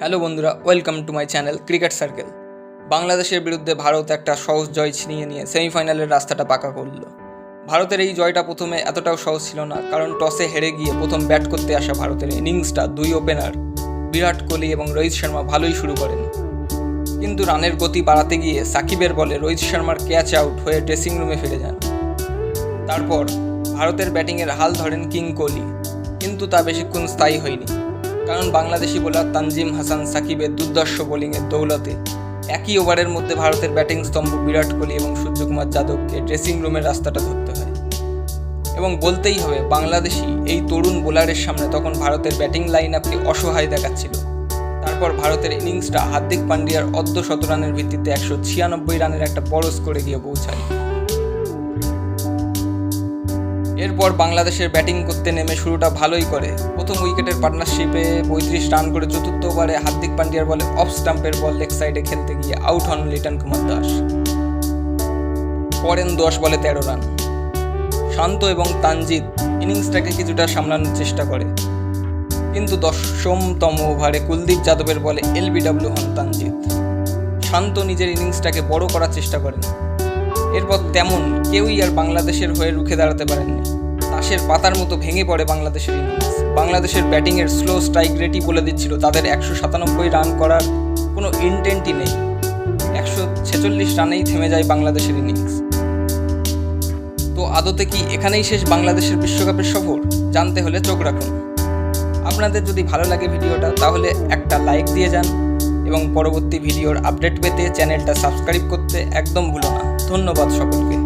Hello বন্ধুরা, welcome to my channel cricket circle. বাংলাদেশের বিরুদ্ধে ভারত একটা সহজ জয় ছিনিয়ে নিয়ে সেমিফাইনালের রাস্তাটা পাকা করল। ভারতের এই জয়টা প্রথমে এতটাও সহজ ছিল না, কারণ টসে হেরে গিয়ে প্রথম ব্যাট করতে আসা ভারতের ইনিংসটা দুই ওপেনার বিরাট কোহলি এবং রোহিত শর্মা ভালোই শুরু করেন। কিন্তু রানের গতি বাড়াতে গিয়ে সাকিবের বলে রোহিত শর্মার ক্যাচ আউট হয়ে ড্রেসিং রুমে ফিরে যান। তারপর ভারতের ব্যাটিংয়ের হাল ধরেন কিং কোহলি, কিন্তু তা বেশিক্ষণ স্থায়ী হয়নি, কারণ বাংলাদেশি বোলার তানজিম হাসান সাকিবের দুর্ধর্ষ বোলিংয়ের দৌলতে একই ওভারের মধ্যে ভারতের ব্যাটিং স্তম্ভ বিরাট কোহলি এবং সূর্যকুমার যাদবকে ড্রেসিং রুমের রাস্তাটা ধরতে হয়। এবং বলতেই হবে, বাংলাদেশি এই তরুণ বোলারের সামনে তখন ভারতের ব্যাটিং লাইন আপকে অসহায় দেখাচ্ছিল। তারপর ভারতের ইনিংসটা হার্দিক পান্ডিয়ার অর্ধশত রানের ভিত্তিতে 196 রানের একটা বড় স্কোরে গিয়ে পৌঁছায়। এরপর বাংলাদেশের ব্যাটিং করতে নেমে শুরুটা ভালোই করে। প্রথম উইকেটের পার্টনারশিপে 35 রান করে চতুর্থ ওভারে হার্দিক পান্ডিয়ার বলে অফ স্টাম্পের বল লেগ সাইডে খেলতে গিয়ে আউট হন লিটন কুমার দাস। করেন 10 বলে 13 রান। শান্ত এবং তানজিদ ইনিংসটাকে কিছুটা সামলানোর চেষ্টা করে, কিন্তু 10তম ওভারে কুলদীপ যাদবের বলে এলবিডব্লিউ হন তানজিদ। শান্ত নিজের ইনিংসটাকে বড় করার চেষ্টা করেন। এরপর তেমন কেউই আর বাংলাদেশের হয়ে রুখে দাঁড়াতে পারেননি। তাসের পাতার মতো ভেঙে পড়ে বাংলাদেশের ইনিংস। বাংলাদেশের ব্যাটিংয়ের স্লো স্ট্রাইক রেটই বলে দিচ্ছিল তাদের 197 রান করার কোনো ইন্টেন্টই নেই। 146 রানেই থেমে যায় বাংলাদেশের ইনিংস। তো আদতে কি এখানেই শেষ বাংলাদেশের বিশ্বকাপের সফর? জানতে হলে চোখ রাখুন। আপনাদের যদি ভালো লাগে ভিডিওটা, তাহলে একটা লাইক দিয়ে যান এবং পরবর্তী ভিডিওর আপডেট পেতে চ্যানেলটা সাবস্ক্রাইব করতে একদম ভুলো না। ধন্যবাদ সকলকে।